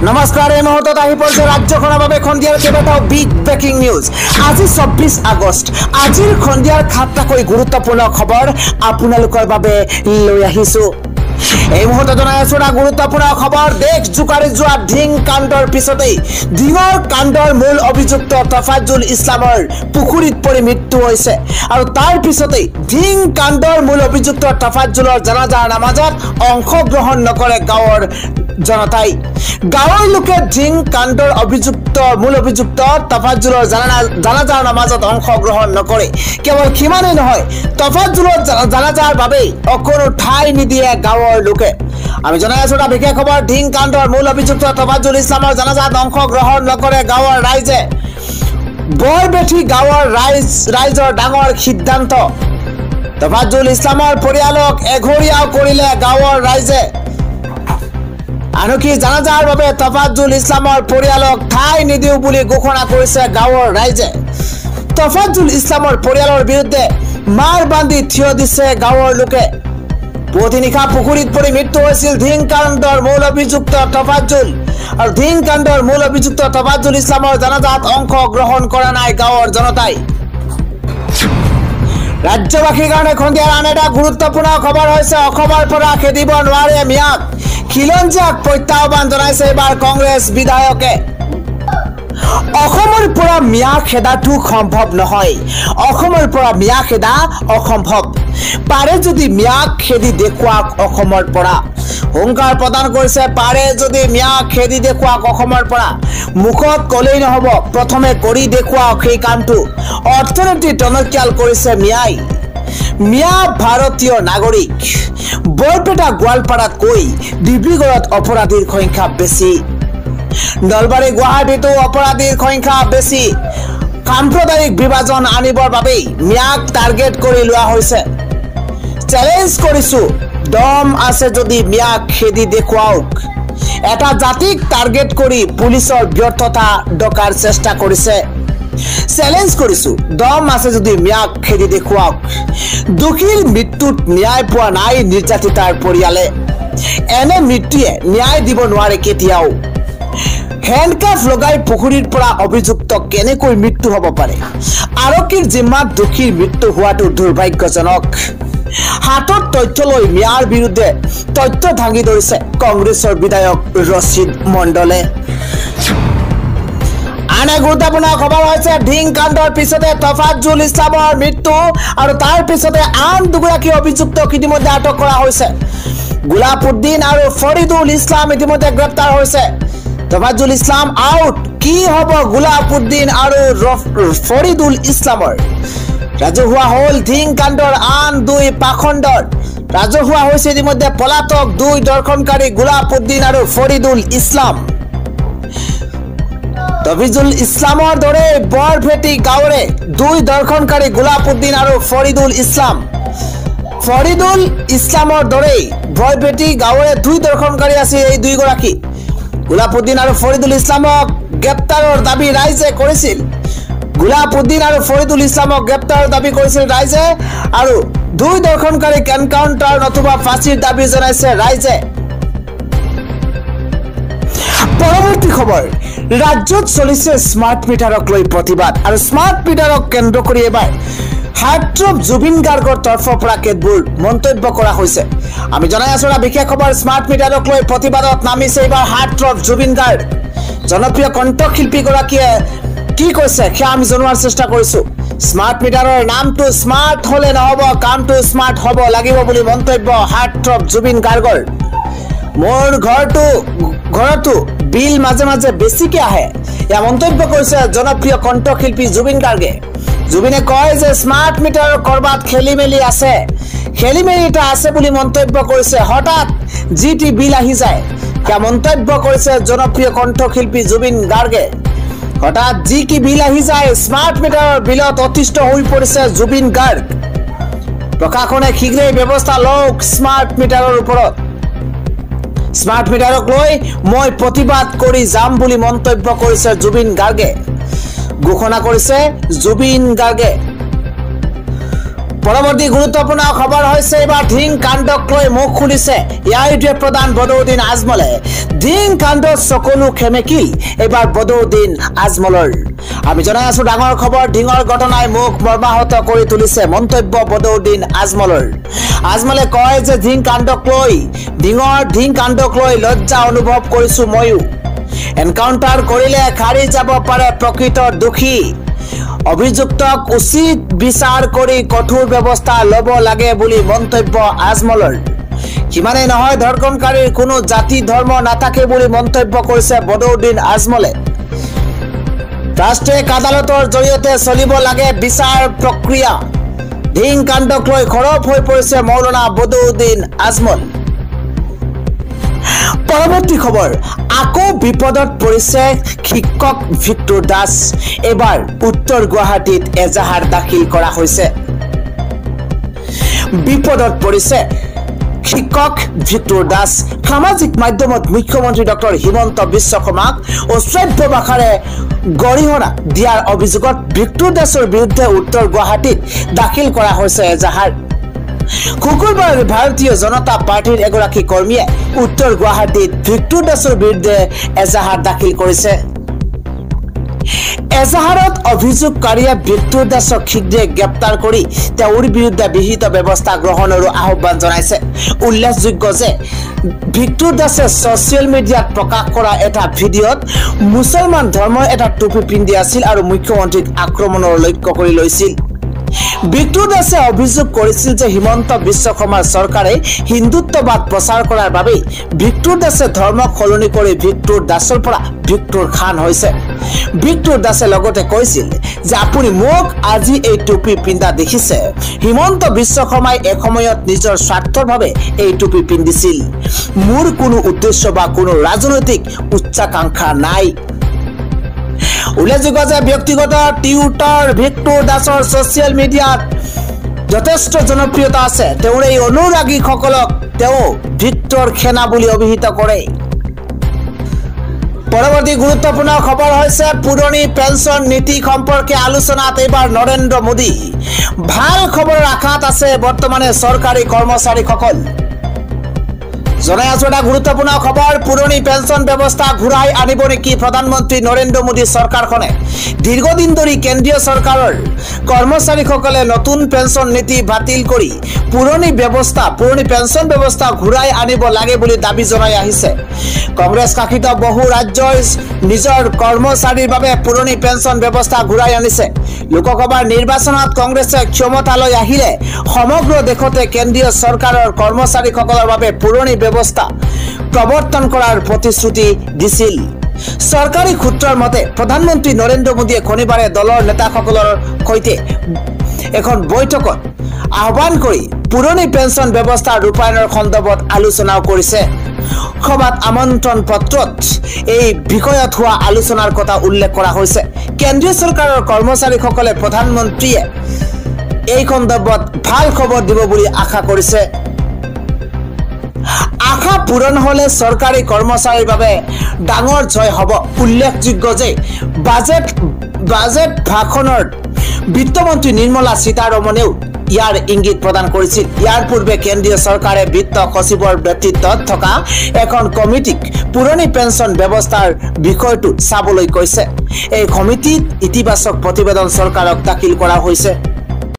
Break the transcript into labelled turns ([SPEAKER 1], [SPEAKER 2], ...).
[SPEAKER 1] নমস্কাৰ এই মুহূৰ্তত আহি পৰিছে ৰাজ্যখনৰ বাবে খন্দিয়াৰ কেইবাটাও বিগ ব্ৰেকিং নিউজ। আজি 24 আগষ্ট। আজিৰ খন্দিয়াৰ খাটাকৈ গুৰুত্বপূৰ্ণ খবৰ আপোনালোকৰ বাবে লৈ আহিছো। এই মুহূৰ্তত জনাই আছো এটা গুৰুত্বপূৰ্ণ খবৰ। দেশ জোকাৰি যোৱা ধিং কাণ্ডৰ পিছতেই ধিঙৰ কাণ্ডৰ মূল অভিযুক্ত তফাজ্জুল ইছলামৰ পুখুৰীত পৰি মৃত্যু হৈছে আৰু তাৰ পিছতেই ধিং কাণ্ডৰ মূল অভিযুক্ত তফাজ্জুলৰ জানাজাৰ নামাজত অংশগ্ৰহণ নকৰে গাঁৱৰ জনতাই। গাঁৱৰ লোকে ধিং কাণ্ডৰ মূল অভিযুক্ত তফাজ্জুলৰ জানাজাৰ নামাজত অংশগ্ৰহণ নকৰে। কেৱল সিমানেই নহয়, তফাজ্জুলৰ জানাজাৰ বাবে অকণো ঠাই নিদিয়ে গাঁৱৰ লোকে। আমি জনাই আছো এটা বিশেষ খবৰ। ধিং কাণ্ডৰ মূল অভিযুক্ত তফাজ্জুল ইছলামৰ জানাজাত অংশগ্ৰহণ নকৰে গাঁৱৰ ৰাইজে। বৰবেঠি গাঁৱৰ ৰাইজৰ ডাঙৰ সিদ্ধান্ত। তফাজ্জুল ইছলামৰ পৰিয়ালক এঘৰীয়া কৰিলে গাঁৱৰ ৰাইজে। আনকি জানাজাৰ বাবে তফাজ্জুল ইছলামৰ পৰিয়ালক ঠাই নিদিও বুলি ঘোষণা কৰিছে গাঁৱৰ ৰাইজে। তফাজ্জুল ইছলামৰ পৰিয়ালৰ বিৰুদ্ধে মাৰ বান্ধি থিয় দিছে গাঁৱৰ লোকে। পুৱতি নিশা পুখুৰীত পৰি মৃত্যু হৈছিল ধিং কাণ্ডৰ মূল অভিযুক্ত তফাজ্জুল। আৰু ধিং কাণ্ডৰ মূল অভিযুক্ত তফাজ্জুল ইছলামৰ জানাজাত অংশগ্ৰহণ কৰা নাই গাঁৱৰ জনতাই। ৰাজ্যবাসীৰ কাৰণে খন্দিয়াৰ আন এটা গুৰুত্বপূৰ্ণ খবৰ হৈছে অসমৰ পৰা খেদিব নোৱাৰে মিয়াক। খিলঞ্জীয়াক প্ৰত্যাহ্বান জনাইছে এইবাৰ কংগ্ৰেছ বিধায়কে। অসমৰ পৰা মিয়া খেদাটো সম্ভৱ নহয়। অসমৰ পৰা মিয়া খেদা অসম্ভৱ। পাৰে যদি মিয়াক খেদি দেখুৱাক অসমৰ পৰা। হুংকাৰ প্ৰদান কৰিছে পাৰে যদি মিয়াক খেদি দেখুৱাক অসমৰ পৰা। মুখত ক'লেই নহ'ব, প্ৰথমে কৰি দেখুৱাওক সেই কামটো। অৰ্থনীতি টনকিয়াল কৰিছে মিয়াই। মিয়া ভাৰতীয় নাগৰিক। বৰপেটা গোৱালপাৰাতকৈ ডিব্ৰুগড়ত অপৰাধীৰ সংখ্যা বেছি। নলবাৰী গুৱাহাটীতো অপৰাধীৰ সংখ্যা বেছি। সাম্প্ৰদায়িক বিভাজন আনিবৰ বাবেই মিয়াক টাৰ্গেট কৰি লোৱা হৈছে। চেলেঞ্জ কৰিছো, দম আছে যদি মিয়াক খেদি দেখুৱাওক। এটা জাতিক টাৰ্গেট কৰি পুলিচৰ ব্যৰ্থতা ডকাৰ চেষ্টা কৰিছে। চেলেঞ্জ কৰিছো, দম আছে যদি মিয়াক খেদি দেখুৱাওক। দোষীৰ মৃত্যুত ন্যায় পোৱা নাই নিৰ্যাতিতাৰ পৰিয়ালে। এনে মৃত্যুৱে ন্যায় দিব নোৱাৰে কেতিয়াও। হেণ্ডকাফ লগাই পুখুৰীৰ পৰা অভিযুক্ত কেনেকৈ মৃত্যু হ'ব পাৰে? আৰক্ষীৰ জিম্মাত দোষীৰ মৃত্যু হোৱাটো দুৰ্ভাগ্যজনক। হাতত তথ্য লৈ মিয়াৰ বিৰুদ্ধে তথ্য দাঙি ধৰিছে কংগ্ৰেছৰ বিধায়ক ৰচিদ মণ্ডলে। আন এক গুৰুত্বপূৰ্ণ খবৰ হৈছে ধিং কাণ্ডৰ পিছতে তফাজ্জুল ইছলামৰ মৃত্যু আৰু তাৰ পিছতে আন দুগৰাকী অভিযুক্তক ইতিমধ্যে আটক কৰা হৈছে। গোলাপউদ্দিন আৰু ফৰিদুল ইছলাম ইতিমধ্যে গ্ৰেপ্তাৰ হৈছে। তফাজ্জুল ইছলাম আউট। কি হ'ব গোলাপউদ্দিন আৰু ফৰিদুল ইছলামৰ? ৰাজহুৱা হ'ল ধিং কাণ্ডৰ আন দুই পাখণ্ডৰ। ৰাজহুৱা হৈছে ইতিমধ্যে পলাতক দুই দৰ্শনকাৰী গোলাপউদ্দিন আৰু ফৰিদুল ইছলাম। তফাজ্জুল ইছলামৰ দৰে বৰভেটি গাঁৱৰে দুই দৰ্শনকাৰী গোলাপউদ্দিন আৰু ফৰিদুল ইছলাম। ফৰিদুল ইছলামৰ দৰেই বৰভেটি গাঁৱৰে দুই দৰ্শনকাৰী আছিল এই দুইগৰাকী। গোলাপউদ্দিন আৰু ফৰিদুল ইছলামক গ্ৰেপ্তাৰৰ দাবী ৰাইজে কৰিছিল। গোলাপউদ্দিন আৰু ফৰিদুল ইছলামক গ্ৰেপ্তাৰৰ দাবী কৰিছিল ৰাইজে আৰু দুই দৰ্শনকাৰীক এনকাউণ্টাৰ নতুবা ফাঁচীৰ দাবী জনাইছে ৰাইজে। পৰৱৰ্তী খবৰ। ৰাজ্যত চলিছে স্মাৰ্ট মিটাৰক লৈ প্ৰতিবাদ আৰু স্মাৰ্ট মিটাৰক কেন্দ্ৰ কৰি এবাৰ হাৰ্টথ্ৰব জুবিন গাৰ্গৰ তৰফৰ পৰা কেতবোৰ মন্তব্য কৰা হৈছে। আমি জনাই আছো এটা বিশেষ খবৰ। স্মাৰ্ট মিটাৰক লৈ প্ৰতিবাদত নামিছে এইবাৰ হাৰ্টথ্ৰব জুবিন গাৰ্গ। জনপ্ৰিয় কণ্ঠশিল্পীগৰাকীয়ে কি কৈছে সেয়া আমি জনোৱাৰ চেষ্টা কৰিছো। স্মাৰ্ট মিটাৰৰ নামটো স্মাৰ্ট হলে নহ'ব, কামটো স্মাৰ্ট হ'ব লাগিব বুলি মন্তব্য হাৰ্টথ্ৰব জুবিন গাৰ্গৰ। মোৰ ঘৰতো বিল মাজে মাজে বেছিকে আহে, এয়া মন্তব্য কৰিছে জনপ্ৰিয় কণ্ঠশিল্পী জুবিন গাৰ্গে। জুবিনে কয় যে স্মাৰ্ট মিটাৰৰ কৰবাত খেলিমেলি আছে, খেলিমেলি এটা আছে বুলি মন্তব্য কৰিছে। হঠাৎ যি টি বিল আহি যায়, সেয়া মন্তব্য কৰিছে জনপ্ৰিয় কণ্ঠশিল্পী জুবিন গাৰ্গে। হঠাৎ যি কি বিল আহি যায়, স্মাৰ্ট মিটাৰৰ বিলত অতিষ্ঠ হৈ পৰিছে জুবিন গাৰ্গ। প্ৰশাসনে শীঘ্ৰেই ব্যৱস্থা লওক স্মাৰ্ট মিটাৰৰ ওপৰত। স্মাৰ্ট মিটাৰক লৈ মই প্ৰতিবাদ কৰি যাম বুলি মন্তব্য কৰিছে জুবিন গাৰ্গে। ঘোষণা কৰিছে জুবিন গাৰ্গে। পৰৱৰ্তী গুৰুত্বপূৰ্ণ খবৰ হৈছে এবাৰ ধিং কাণ্ডক লৈ মুখ খুলিছে এআইইউডিএফ প্ৰধান বদৰুদ্দিন আজমলে। ধিং কাণ্ডত সকলো খেমেকি এবাৰ বদৰুদ্দিন আজমলৰ। আমি জনাই আছো ডাঙৰ খবৰ, ধিঙৰ ঘটনাই মুখ মৰ্মাহত কৰি তুলিছে মন্তব্য বদৰুদ্দিন আজমলৰ। আজমলে কয় যে ধিং কাণ্ডক লৈ লজ্জা অনুভৱ কৰিছো ময়ো। এনকাউণ্টাৰ কৰিলে খাৰি যাব পাৰে প্ৰকৃত দোষী। অভিযুক্তক উচিত বিচাৰ কৰি কঠোৰ ব্যৱস্থা ল'ব লাগে বুলি মন্তব্য আজমলৰ। সিমানেই নহয়, ধৰ্ষণকাৰীৰ কোনো জাতি ধৰ্ম নাথাকে বুলি মন্তব্য কৰিছে বদৰুদ্দিন আজমলে। ৰাষ্ট্ৰীয় আদালতৰ জৰিয়তে চলিব লাগে বিচাৰ প্ৰক্ৰিয়া। ধিং কাণ্ডক লৈ খৰব হৈ পৰিছে মৌলানা বদৰুদ্দিন আজমল। পৰৱৰ্তী খবৰ, আকৌ বিপদত পৰিছে শিক্ষক ভিক্টৰ দাস। এবাৰ উত্তৰ গুৱাহাটীত এজাহাৰ দাখিল কৰা হৈছে। বিপদত পৰিছে শিক্ষক ভিক্টৰ দাস। সামাজিক মাধ্যমত মুখ্যমন্ত্ৰী ডক্টৰ হিমন্ত বিশ্ব শৰ্মাক অশ্ৰাব্য ভাষাৰে গৰিহণা দিয়াৰ অভিযোগত ভিক্টৰ দাসৰ বিৰুদ্ধে উত্তৰ গুৱাহাটীত দাখিল কৰা হৈছে এজাহাৰ। শুকুৰবাৰ ভাৰতীয় জনতা পাৰ্টিৰ এগৰাকী কৰ্মীয়ে উত্তৰ গুৱাহাটীত ভিক্টৰ দাসৰ বিৰুদ্ধে এজাহাৰ দাখিল কৰিছে। এজাহাৰত অভিযোগকাৰীয়ে ভিক্টৰ দাসক শীঘ্ৰে গ্ৰেপ্তাৰ কৰি তেওঁৰ বিৰুদ্ধে বিহিত ব্যৱস্থা গ্ৰহণৰো আহ্বান জনাইছে। উল্লেখযোগ্য যে ভিক্টৰ দাসে ছচিয়েল মিডিয়াত প্ৰকাশ কৰা এটা ভিডিঅ'ত মুছলমান ধৰ্মৰ এটা টুপি পিন্ধি আছিল আৰু মুখ্যমন্ত্ৰীক আক্ৰমণৰ লক্ষ্য কৰি লৈছিল। ভিক্টৰ দাসে অভিযোগ কৰিছিল যে হিমন্ত বিশ্ব শৰ্মাৰ চৰকাৰে হিন্দুত্ববাদ প্ৰচাৰ কৰাৰ বাবে ভিক্টৰ দাসে ধৰ্মক সলনি কৰি ভিক্টৰ দাসৰ পৰা ভিক্টৰ খান হৈছে। ভিক্টৰ দাসে লগতে কৈছিল যে আপুনি মোক আজি এই টুপি পিন্ধা দেখিছে। হিমন্ত বিশ্ব শৰ্মাই এসময়ত নিজৰ স্বাৰ্থৰ বাবে এই টুপি পিন্ধিছিল। মোৰ কোনো উদ্দেশ্য বা কোনো ৰাজনৈতিক উচ্চাকাংক্ষা নাই। উল্লেখযোগ্য যে ব্যক্তিগত টিউটাৰ ভিক্টৰ দাসৰ ছচিয়েল মিডিয়াত যথেষ্ট জনপ্ৰিয়তা আছে। তেওঁৰ এই অনুৰাগীসকলক তেওঁ ভিক্টৰ সেনা বুলি অভিহিত কৰে। পৰৱৰ্তী গুৰুত্বপূৰ্ণ খবৰ হৈছে পুৰণি পেঞ্চন নীতি সম্পৰ্কে আলোচনাত এইবাৰ নৰেন্দ্ৰ মোদী। ভাল খবৰৰ আশাত আছে বৰ্তমানে চৰকাৰী কৰ্মচাৰীসকল। জনাই আছো এটা গুৰুত্বপূৰ্ণ খবৰ, পুৰণি পেঞ্চন ব্যৱস্থা ঘূৰাই আনিব নেকি প্ৰধানমন্ত্ৰী নৰেন্দ্ৰ মোদী চৰকাৰখনে। দীৰ্ঘদিন ধৰি কেন্দ্ৰীয় চৰকাৰৰ কৰ্মচাৰীসকলে নতুন পেঞ্চন নীতি বাতিল কৰি পুৰণি পেঞ্চন ব্যৱস্থা ঘূৰাই আনিব লাগে বুলি দাবী জনাই আহিছে। কংগ্ৰেছ শাসিত বহু ৰাজ্যই নিজৰ কৰ্মচাৰীৰ বাবে পুৰণি পেঞ্চন ব্যৱস্থা ঘূৰাই আনিছে। লোকসভাৰ নিৰ্বাচনত কংগ্ৰেছে ক্ষমতালৈ আহিলে সমগ্ৰ দেশতে কেন্দ্ৰীয় চৰকাৰৰ কৰ্মচাৰীসকলৰ বাবে পুৰণি ব্যৱস্থা প্ৰৱৰ্তন কৰাৰ প্ৰতিশ্ৰুতি দিছিল। চৰকাৰী সূত্ৰৰ মতে প্ৰধানমন্ত্ৰী নৰেন্দ্ৰ মোদীয়ে শনিবাৰে দলৰ নেতাসকলৰ সৈতে এখন বৈঠকত আহ্বান কৰি পুৰণি পেঞ্চন ব্যৱস্থা ৰূপায়ণৰ সন্দৰ্ভত আলোচনাও কৰিছে। সভাত আমন্ত্ৰণ পত্ৰত এই বিষয়ত হোৱা আলোচনাৰ কথা উল্লেখ কৰা হৈছে। কেন্দ্ৰীয় চৰকাৰৰ কৰ্মচাৰীসকলে প্ৰধানমন্ত্ৰীয়ে এই সন্দৰ্ভত ভাল খবৰ দিব বুলি আশা কৰিছে। আশা পূৰণ হলে চৰকাৰী কৰ্মচাৰীৰ বাবে ডাঙৰ জয় হ'ব। উল্লেখযোগ্য যে বাজেট ভাষণত বিত্তমন্ত্ৰী নিৰ্মলা সীতাৰমণেও ইয়াৰ ইংগিত প্ৰদান কৰিছিল। ইয়াৰ পূৰ্বে কেন্দ্ৰীয় চৰকাৰে বিত্ত সচিবৰ নেতৃত্বত থকা এখন কমিটিক পুৰণি পেঞ্চন ব্যৱস্থাৰ বিষয়টো চাবলৈ কৈছে। এই কমিটিত ইতিবাচক প্ৰতিবেদন চৰকাৰক দাখিল কৰা হৈছে।